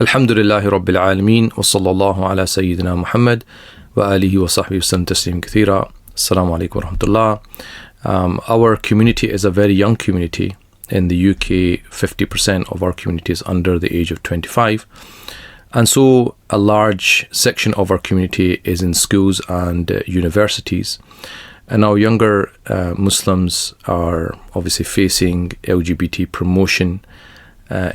Alhamdulillahi Rabbil Alameen wa sallallahu ala Sayyidina Muhammad wa alihi wa sahbihi wa sallam taslim kathira. Assalamu alaikum wa rahmatullah. Our community is a very young community. In the UK, 50% of our community is under the age of 25. And so a large section of our community is in schools and universities. And our younger Muslims are obviously facing LGBT promotion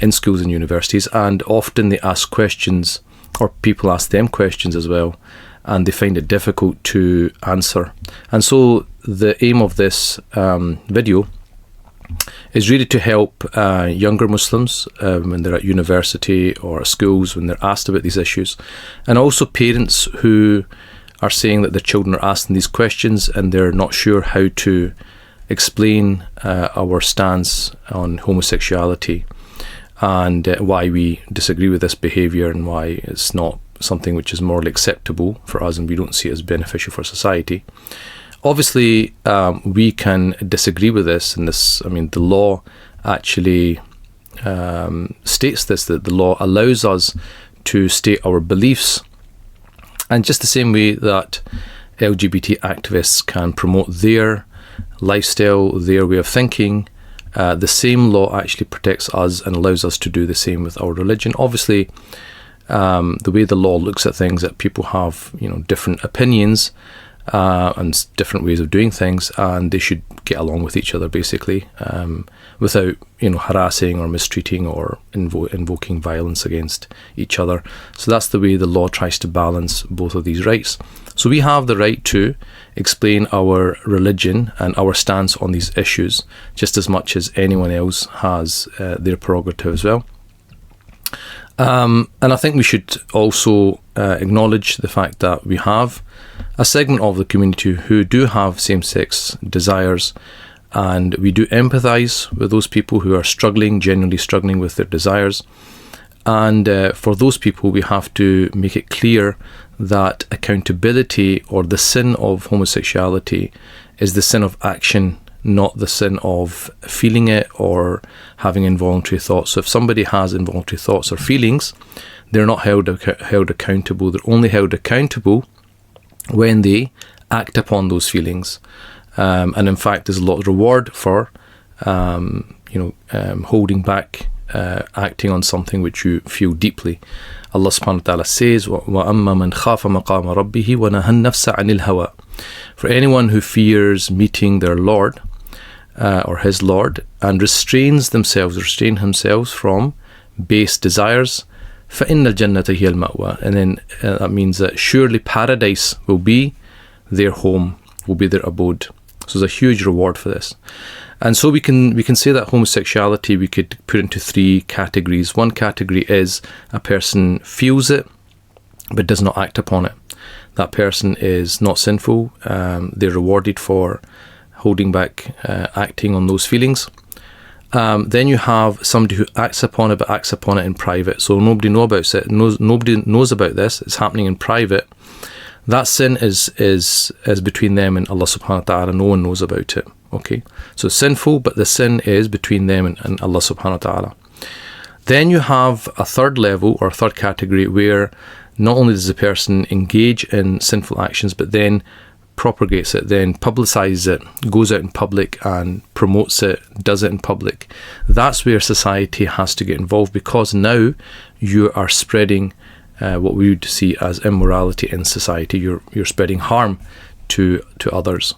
in schools and universities, and often they ask questions, or people ask them questions as well, and they find it difficult to answer. And so the aim of this video is really to help younger Muslims when they're at university or schools, when they're asked about these issues, and also parents who are saying that their children are asking these questions and they're not sure how to explain our stance on homosexuality and why we disagree with this behaviour and why it's not something which is morally acceptable for us and we don't see it as beneficial for society. Obviously, we can disagree with this, and the law actually states this, that the law allows us to state our beliefs. And just the same way that LGBT activists can promote their lifestyle, their way of thinking, the same law actually protects us and allows us to do the same with our religion. Obviously, the way the law looks at things, that people have, different opinions and different ways of doing things, and they should get along with each other basically, without harassing or mistreating or invoking violence against each other. So that's the way the law tries to balance both of these rights. So we have the right to explain our religion and our stance on these issues just as much as anyone else has their prerogative as well. And I think we should also acknowledge the fact that we have a segment of the community who do have same-sex desires, and we do empathise with those people who are genuinely struggling with their desires. And for those people, we have to make it clear that accountability, or the sin of homosexuality, is the sin of action, not the sin of feeling it or having involuntary thoughts. So if somebody has involuntary thoughts or feelings, they're not held accountable. They're only held accountable when they act upon those feelings. And in fact, there's a lot of reward for holding back, acting on something which you feel deeply. Allah subhanahu wa ta'ala says, وَأَمَّا مَنْ خَافَ مَقَامَ رَبِّهِ وَنَهَى النَّفْسَ عَنِ الْهَوَى. For anyone who fears meeting their Lord, or his Lord, and restrain himself from base desires, فَإِنَّ الْجَنَّةَ هِيَ الْمَأْوَى. And then that means that surely paradise will be their home, will be their abode. So there's a huge reward for this. And so we can say that homosexuality we could put into three categories. One category is a person feels it but does not act upon it. That person is not sinful. They're rewarded for holding back, acting on those feelings. Then you have somebody who acts upon it but acts upon it in private. So nobody knows about this. It's happening in private. That sin is between them and Allah subhanahu wa ta'ala. No one knows about it. Okay, so sinful, but the sin is between them and Allah subhanahu wa ta'ala. Then you have a third level, or third category, where not only does the person engage in sinful actions, but then propagates it, then publicizes it, goes out in public and promotes it, does it in public. That's where society has to get involved, because now you are spreading what we would see as immorality in society. You're spreading harm to others.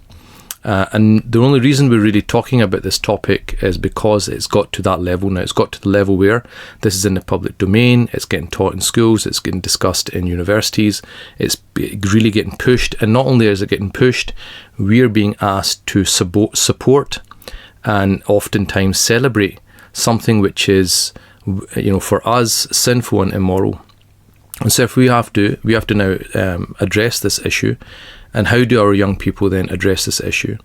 And the only reason we're really talking about this topic is because it's got to that level now. It's got to the level where this is in the public domain, it's getting taught in schools, it's getting discussed in universities, it's really getting pushed. And not only is it getting pushed, we're being asked to support and oftentimes celebrate something which is, for us, sinful and immoral. And so if we have to now address this issue. And how do our young people then address this issue?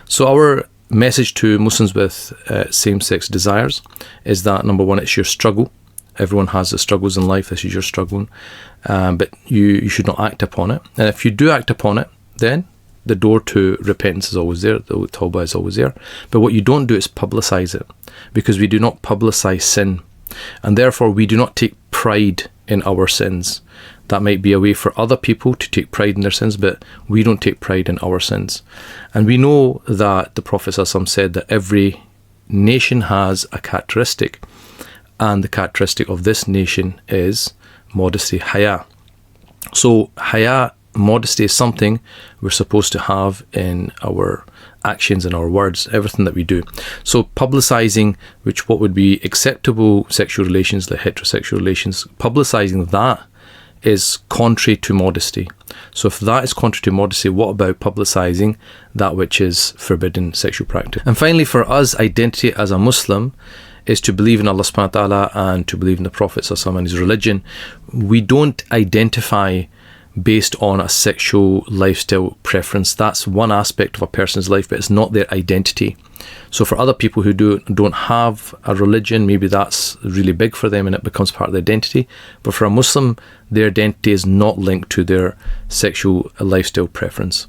So our message to Muslims with same-sex desires is that, number one, it's your struggle. Everyone has the struggles in life. This is your struggle. But you should not act upon it. And if you do act upon it, then the door to repentance is always there. The tawbah is always there. But what you don't do is publicise it, because we do not publicise sin. And therefore, we do not take pride in our sins. That might be a way for other people to take pride in their sins, but we don't take pride in our sins. And we know that the Prophet ﷺ said that every nation has a characteristic, and the characteristic of this nation is modesty, haya. So haya, modesty, is something we're supposed to have in our actions and our words, everything that we do. So publicizing what would be acceptable sexual relations, like heterosexual relations, publicizing that is contrary to modesty. So if that is contrary to modesty, what about publicizing that which is forbidden sexual practice? And finally, for us, identity as a Muslim is to believe in Allah subhanahu wa ta'ala and to believe in the Prophet sallallahu alaihi wasallam and his religion. We don't identify based on a sexual lifestyle preference. That's one aspect of a person's life, but it's not their identity. So for other people who don't have a religion, maybe that's really big for them and it becomes part of their identity. But for a Muslim, their identity is not linked to their sexual lifestyle preference.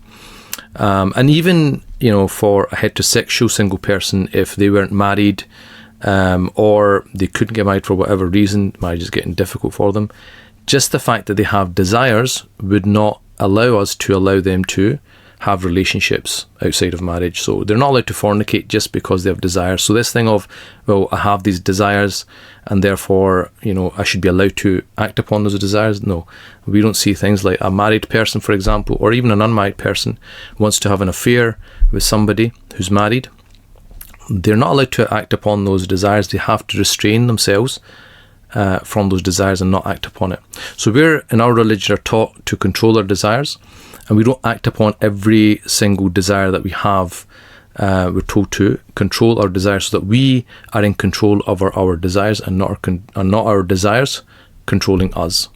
And even, for a heterosexual single person, if they weren't married or they couldn't get married for whatever reason, marriage is getting difficult for them, just the fact that they have desires would not allow us to allow them to have relationships outside of marriage. So they're not allowed to fornicate just because they have desires. So this thing of, well, I have these desires and therefore, I should be allowed to act upon those desires. No, we don't see things like a married person, for example, or even an unmarried person wants to have an affair with somebody who's married. They're not allowed to act upon those desires. They have to restrain themselves from those desires and not act upon it. So we're, in our religion, are taught to control our desires, and we don't act upon every single desire that we have. We're told to control our desires so that we are in control of our desires and not our desires controlling us.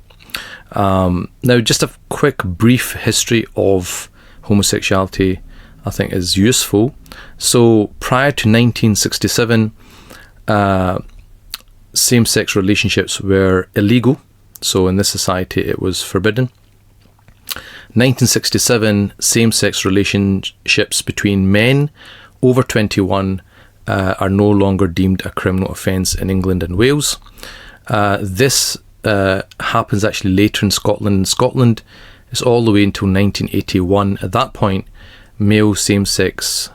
Now, just a quick brief history of homosexuality I think is useful. So prior to 1967, same-sex relationships were illegal. So in this society, it was forbidden. 1967, same-sex relationships between men over 21 are no longer deemed a criminal offence in England and Wales. This happens actually later in Scotland. In Scotland, it's all the way until 1981. At that point, male same-sex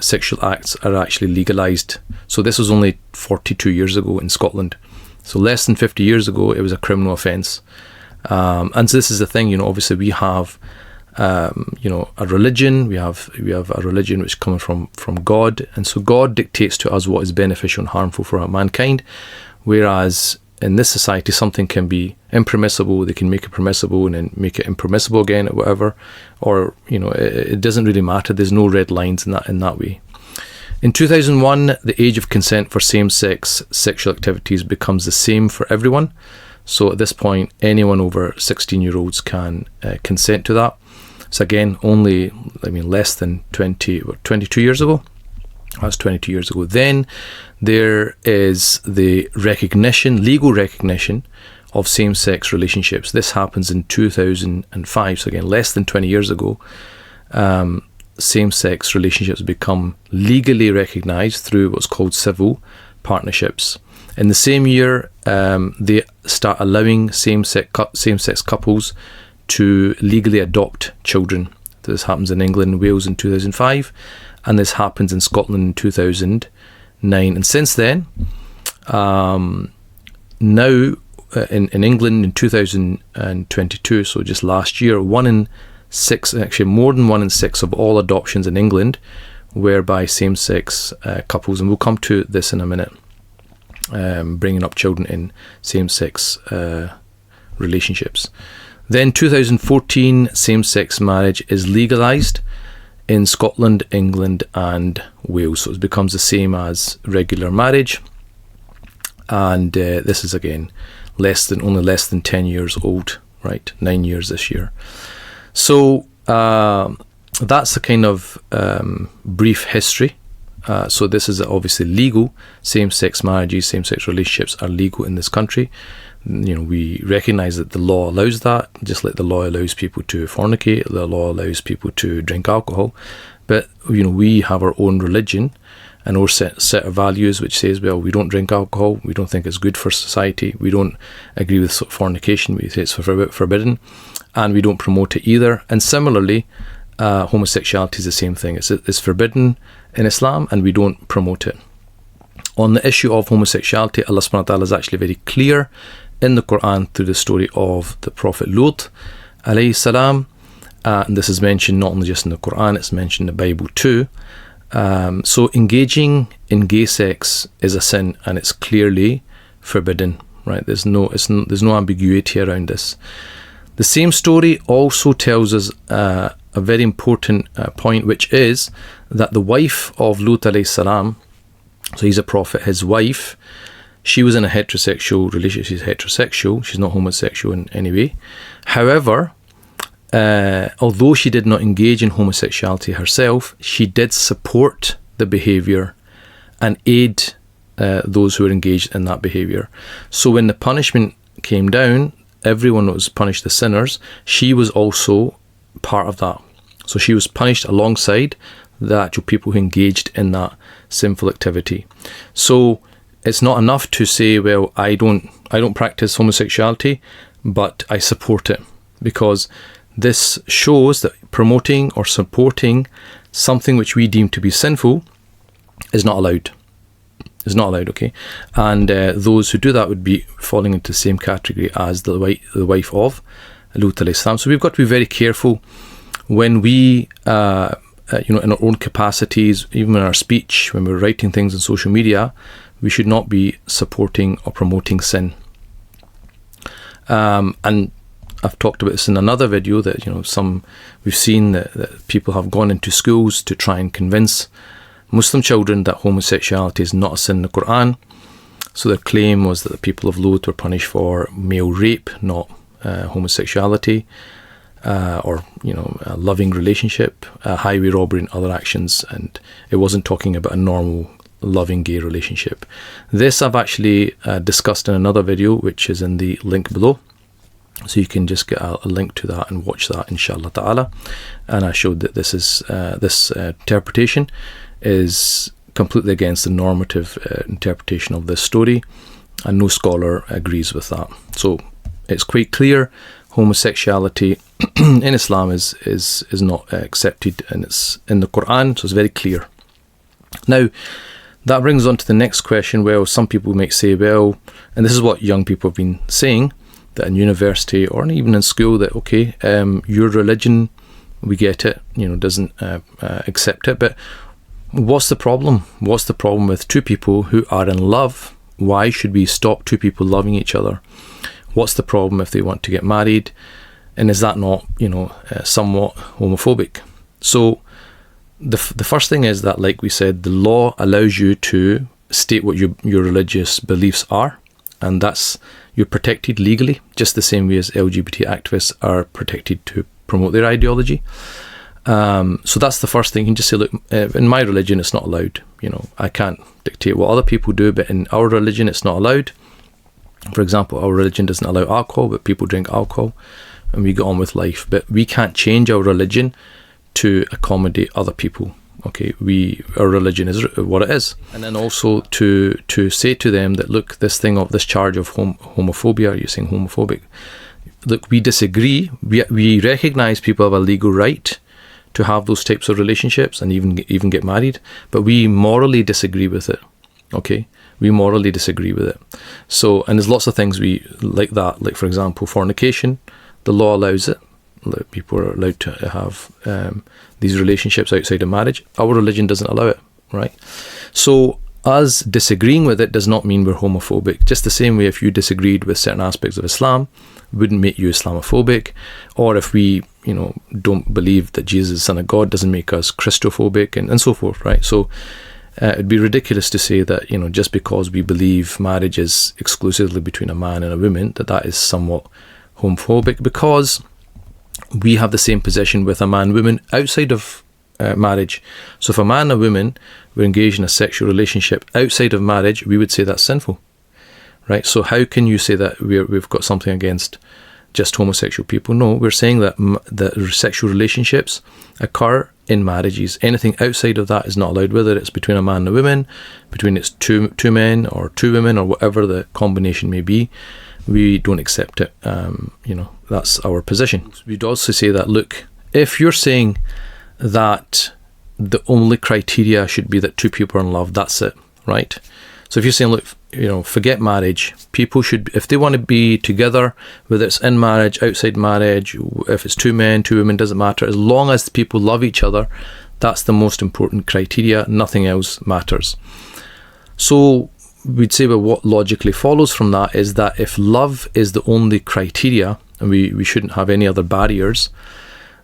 sexual acts are actually legalised. So this was only 42 years ago in Scotland. So less than 50 years ago, it was a criminal offence. And so this is the thing, obviously we have, a religion. We have a religion which is coming from God. And so God dictates to us what is beneficial and harmful for mankind. Whereas in this society, something can be impermissible. They can make it permissible and then make it impermissible again or whatever. Or, it doesn't really matter. There's no red lines in that way. In 2001, the age of consent for same-sex sexual activities becomes the same for everyone. So at this point, anyone over 16-year-olds can consent to that. So again, only, less than 22 years ago. That's 22 years ago. Then there is the legal recognition of same-sex relationships. This happens in 2005. So again, less than 20 years ago, same-sex relationships become legally recognised through what's called civil partnerships. In the same year, they start allowing same-sex couples to legally adopt children. This happens in England and Wales in 2005, and this happens in Scotland in 2009. And since then, now in England in 2022, so just last year, 1 in 6, actually more than 1 in 6 of all adoptions in England were by same-sex couples, and we'll come to this in a minute. Bringing up children in same-sex relationships. Then 2014, same-sex marriage is legalised in Scotland, England and Wales. So it becomes the same as regular marriage. And this is again only less than 10 years old, right? 9 years this year. So that's the kind of brief history. So this is obviously legal. Same-sex marriages, same-sex relationships are legal in this country. We recognise that the law allows that, just like the law allows people to fornicate, the law allows people to drink alcohol. But, we have our own religion, and our set of values which says, well, we don't drink alcohol, we don't think it's good for society, we don't agree with fornication, we say it's forbidden, and we don't promote it either. And similarly, homosexuality is the same thing. It's forbidden in Islam, and we don't promote it. On the issue of homosexuality, Allah subhanahu wa ta'ala is actually very clear in the Quran through the story of the Prophet Lut alayhi salam. And this is mentioned not only just in the Quran, it's mentioned in the Bible too. So engaging in gay sex is a sin, and it's clearly forbidden, right? There's no ambiguity around this. The same story also tells us a very important point, which is that the wife of Lut alayhi salam, so he's a prophet, his wife, she was in a heterosexual relationship. She's heterosexual, she's not homosexual in any way. However, although she did not engage in homosexuality herself, she did support the behaviour and aid those who were engaged in that behaviour. So when the punishment came down, everyone was punished, the sinners, she was also part of that. So she was punished alongside the actual people who engaged in that sinful activity. So it's not enough to say, well, I don't practice homosexuality, but I support it, because this shows that promoting or supporting something which we deem to be sinful is not allowed. It's not allowed, okay? And those who do that would be falling into the same category as the wife of Lut alayhi salam. So we've got to be very careful when we, in our own capacities, even in our speech, when we're writing things on social media, we should not be supporting or promoting sin. And I've talked about this in another video that, we've seen that people have gone into schools to try and convince Muslim children that homosexuality is not a sin in the Quran. So their claim was that the people of Lut were punished for male rape, not homosexuality, or a loving relationship, highway robbery and other actions, and it wasn't talking about a normal loving gay relationship. This I've actually discussed in another video, which is in the link below. So you can just get a link to that and watch that, inshallah ta'ala. And I showed that this interpretation is completely against the normative interpretation of this story, and no scholar agrees with that. So it's quite clear homosexuality in Islam is not accepted, and it's in the Quran, so it's very clear. Now, that brings on to the next question. Well, some people might say, well, and this is what young people have been saying, that in university or even in school, that okay, your religion, we get it, doesn't accept it, but what's the problem? What's the problem with two people who are in love? Why should we stop two people loving each other? What's the problem if they want to get married? And is that not, somewhat homophobic? So the first thing is that, like we said, the law allows you to state what your religious beliefs are, and you're protected legally, just the same way as LGBT activists are protected to promote their ideology. So that's the first thing. You can just say, look, in my religion it's not allowed. I can't dictate what other people do, but in our religion it's not allowed. For example, our religion doesn't allow alcohol, but people drink alcohol and we get on with life. But we can't change our religion to accommodate other people. Okay, our religion is what it is. And then also to say to them that, look, this charge of homophobia, you're saying homophobic. Look, we disagree. We recognise people have a legal right to have those types of relationships and even get married, but we morally disagree with it. Okay, we morally disagree with it. So, and there's lots of things we like that. Like, for example, fornication. The law allows it. People are allowed to have these relationships outside of marriage. Our religion doesn't allow it, right? So us disagreeing with it does not mean we're homophobic. Just the same way, if you disagreed with certain aspects of Islam, wouldn't make you Islamophobic. Or if we, don't believe that Jesus is the Son of God, doesn't make us Christophobic, and so forth, right? So it'd be ridiculous to say that, just because we believe marriage is exclusively between a man and a woman, that is somewhat homophobic, because we have the same position with a man-woman outside of marriage. So if a man and a woman were engaged in a sexual relationship outside of marriage, we would say that's sinful, right? So how can you say that we've got something against just homosexual people? No, we're saying that sexual relationships occur in marriages. Anything outside of that is not allowed, whether it's between a man and a woman, between it's two men or two women, or whatever the combination may be. We don't accept it. That's our position. We'd also say that, look, if you're saying that the only criteria should be that two people are in love, that's it, right? So if you're saying, look, forget marriage, people should, if they want to be together, whether it's in marriage, outside marriage, if it's two men, two women, doesn't matter, as long as the people love each other, that's the most important criteria. Nothing else matters. So we'd say, well, what logically follows from that is that if love is the only criteria, and we shouldn't have any other barriers,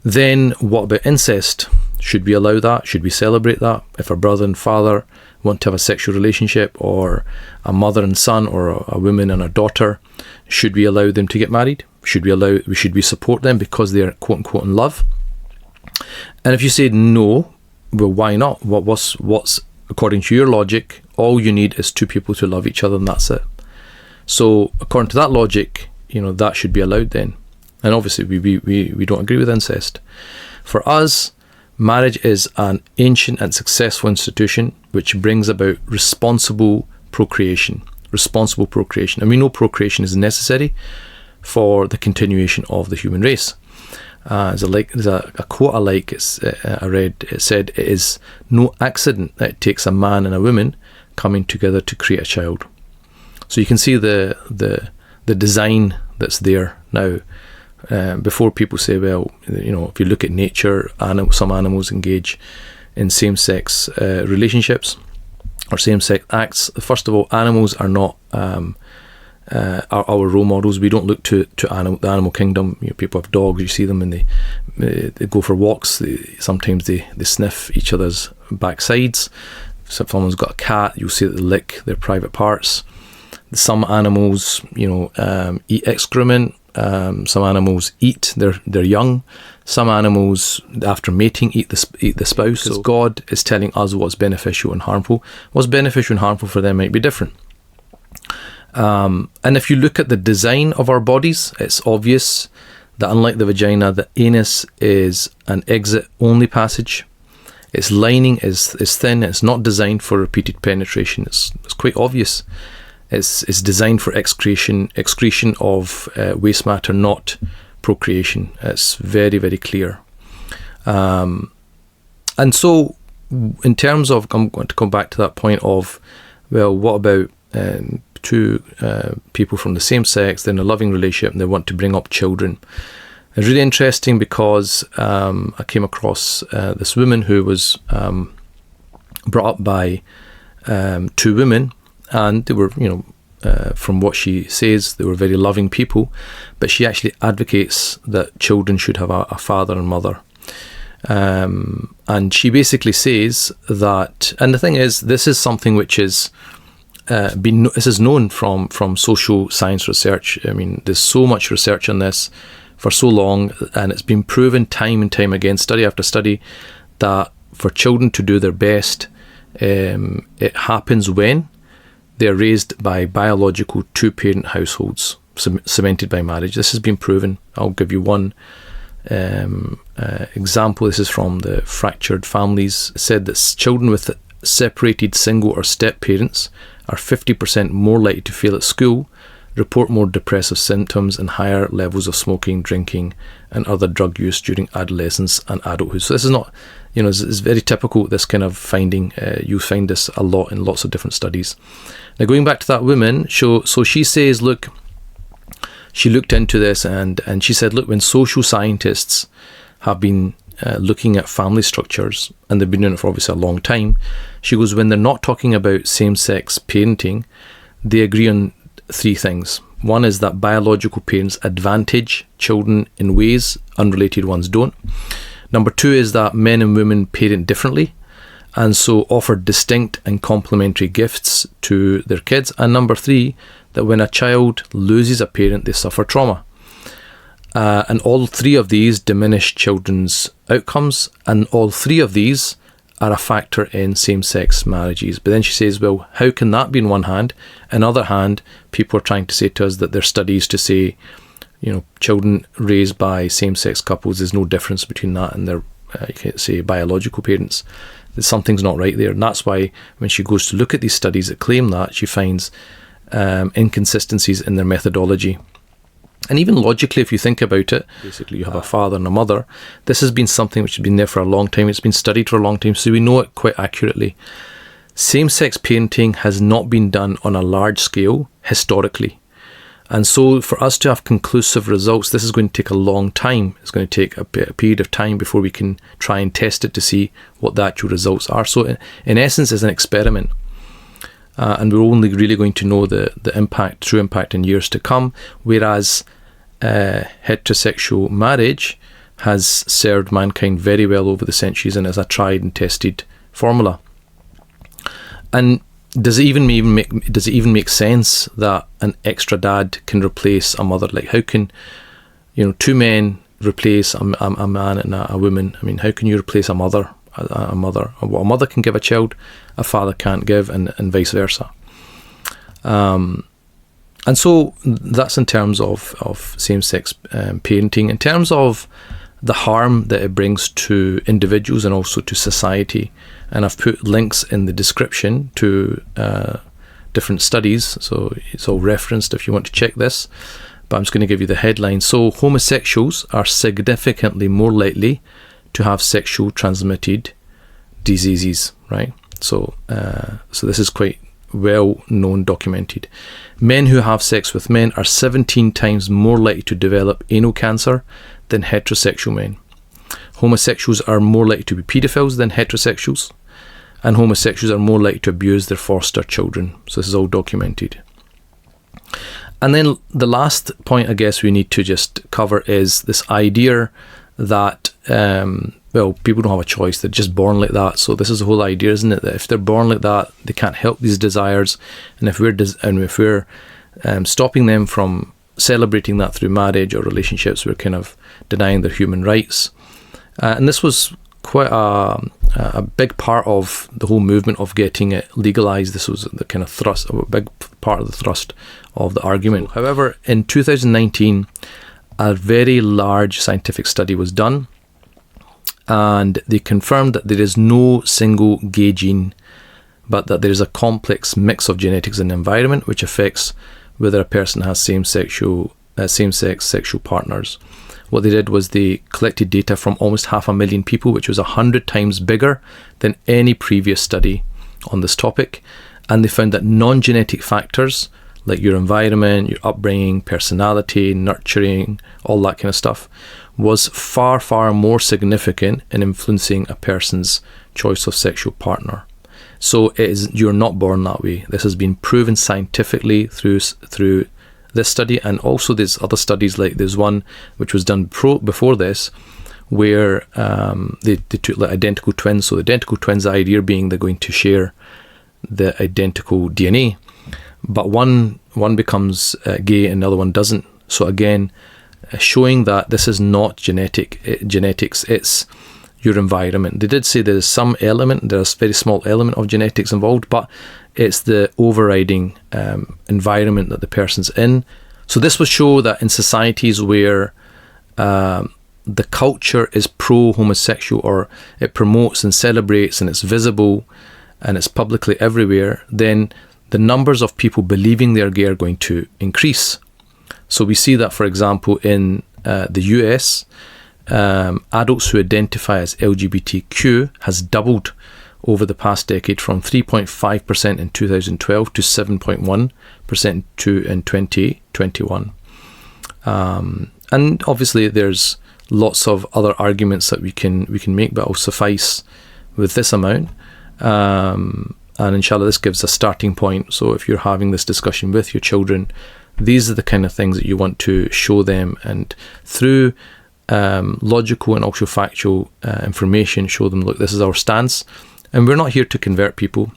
then what about incest? Should we allow that? Should we celebrate that? If a brother and father want to have a sexual relationship, or a mother and son, or a woman and a daughter, should we allow them to get married? Should we support them because they are quote unquote in love? And if you say no, well, why not? What's according to your logic, all you need is two people to love each other, and that's it. So according to that logic, that should be allowed then. And obviously we don't agree with incest. For us, marriage is an ancient and successful institution which brings about responsible procreation. And we know procreation is necessary for the continuation of the human race. There's a quote I like. I read. It said, "It is no accident that it takes a man and a woman coming together to create a child." So you can see the design that's there now. Before people say, well, if you look at nature, some animals engage in same-sex relationships or same-sex acts. First of all, animals are not our role models. We don't look to the animal kingdom. People have dogs. You see them and they go for walks. Sometimes they sniff each other's backsides. So if someone's got a cat, you'll see that they lick their private parts. Some animals, eat excrement. Some animals eat their young. Some animals, after mating, eat the spouse. So God is telling us what's beneficial and harmful. What's beneficial and harmful for them might be different. And if you look at the design of our bodies, it's obvious that unlike the vagina, the anus is an exit-only passage. Its lining is thin. It's not designed for repeated penetration. It's quite obvious. It's designed for excretion of waste matter, not procreation. It's very, very clear. And so, in terms of, I'm going to come back to that point of, well, what about two people from the same sex, they're in a loving relationship and they want to bring up children? It's really interesting because I came across this woman who was brought up by two women. And they were, from what she says, they were very loving people. But she actually advocates that children should have a father and mother. And she basically says that, and the thing is, this is something which is this is known from social science research. I mean, there's so much research on this for so long, and it's been proven time and time again, study after study, that for children to do their best, it happens when they're raised by biological two-parent households cemented by marriage. This has been proven. I'll give you one example. This is from the Fractured Families. It said that children with separated single or step parents are 50% more likely to fail at school, report more depressive symptoms, and higher levels of smoking, drinking, and other drug use during adolescence and adulthood. So this is not, it's very typical, this kind of finding. You find this a lot in lots of different studies. Now, going back to that woman, so she says, look, she looked into this and she said, look, when social scientists have been looking at family structures, and they've been doing it for obviously a long time, she goes, when they're not talking about same-sex parenting, they agree on three things. One is that biological parents advantage children in ways unrelated ones don't. Number two is that men and women parent differently, and so offer distinct and complementary gifts to their kids. And number three, that when a child loses a parent, they suffer trauma. And all three of these diminish children's outcomes, and all three of these are a factor in same-sex marriages. But then she says, well, how can that be in one hand? On the other hand, people are trying to say to us that there are studies to say, children raised by same-sex couples, there's no difference between that and their you can say biological parents, that something's not right there. And that's why when she goes to look at these studies that claim that, she finds inconsistencies in their methodology. And even logically, if you think about it, basically you have a father and a mother. This has been something which has been there for a long time. It's been studied for a long time, so we know it quite accurately. Same-sex parenting has not been done on a large scale historically. And so for us to have conclusive results, this is going to take a long time. It's going to take a period of time before we can try and test it to see what the actual results are. So in essence, it's an experiment. And we're only really going to know the true impact in years to come, whereas heterosexual marriage has served mankind very well over the centuries and is a tried and tested formula. And does it even make sense that an extra dad can replace a mother? Like, how can two men replace a man and a woman? I mean, how can you replace a mother? A mother can give a child, a father can't give, and vice versa. And so that's in terms of same-sex parenting. In terms of the harm that it brings to individuals and also to society, and I've put links in the description to different studies, so it's all referenced if you want to check this, but I'm just going to give you the headline. So homosexuals are significantly more likely to have sexual transmitted diseases, right? So this is quite well known, documented. Men who have sex with men are 17 times more likely to develop anal cancer than heterosexual men. Homosexuals are more likely to be paedophiles than heterosexuals, and homosexuals are more likely to abuse their foster children. So this is all documented. And then the last point I guess we need to just cover is this idea that people don't have a choice. They're just born like that. So this is the whole idea, isn't it? That if they're born like that, they can't help these desires, and if we're stopping them from celebrating that through marriage or relationships, we're kind of denying their human rights. And this was quite a big part of the whole movement of getting it legalized. This was the kind of thrust, a big part of the thrust of the argument. However, in 2019, a very large scientific study was done, and they confirmed that there is no single gay gene, but that there is a complex mix of genetics and environment which affects whether a person has same-sex sexual partners. What they did was they collected data from almost 500,000 people, which was 100 times bigger than any previous study on this topic, and they found that non-genetic factors like your environment, your upbringing, personality, nurturing, all that kind of stuff, was far, far more significant in influencing a person's choice of sexual partner. So you're not born that way. This has been proven scientifically through this study, and also there's other studies, like there's one which was done before this, where they took like identical twins. So the identical twins, the idea being they're going to share the identical DNA, but one becomes gay and the other one doesn't. So again, showing that this is not genetics, it's your environment. They did say there's some element, there's a very small element of genetics involved, but it's the overriding environment that the person's in. So this will show that in societies where the culture is pro-homosexual, or it promotes and celebrates and it's visible and it's publicly everywhere, then the numbers of people believing they're gay are going to increase. So we see that, for example, in the US, adults who identify as LGBTQ has doubled over the past decade, from 3.5% in 2012 to 7.1% in 2021. And obviously there's lots of other arguments that we can make, but I'll suffice with this amount. And inshallah, this gives a starting point. So if you're having this discussion with your children, these are the kind of things that you want to show them, and through logical and also factual information, show them, look, this is our stance, and we're not here to convert people.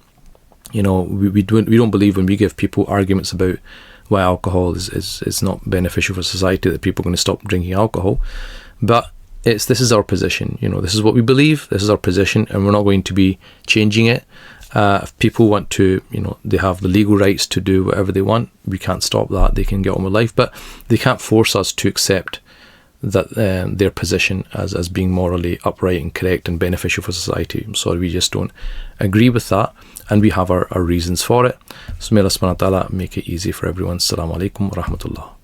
We don't believe when we give people arguments about why alcohol is not beneficial for society, that people are going to stop drinking alcohol. But this is our position. This is what we believe, this is our position, and we're not going to be changing it. If people want to, they have the legal rights to do whatever they want. We can't stop that. They can get on with life, but they can't force us to accept that their position as being morally upright and correct and beneficial for society. So we just don't agree with that, and we have our reasons for it. So may Allah subhanahu wa ta'ala make it easy for everyone. Assalamu alaikum wa rahmatullah.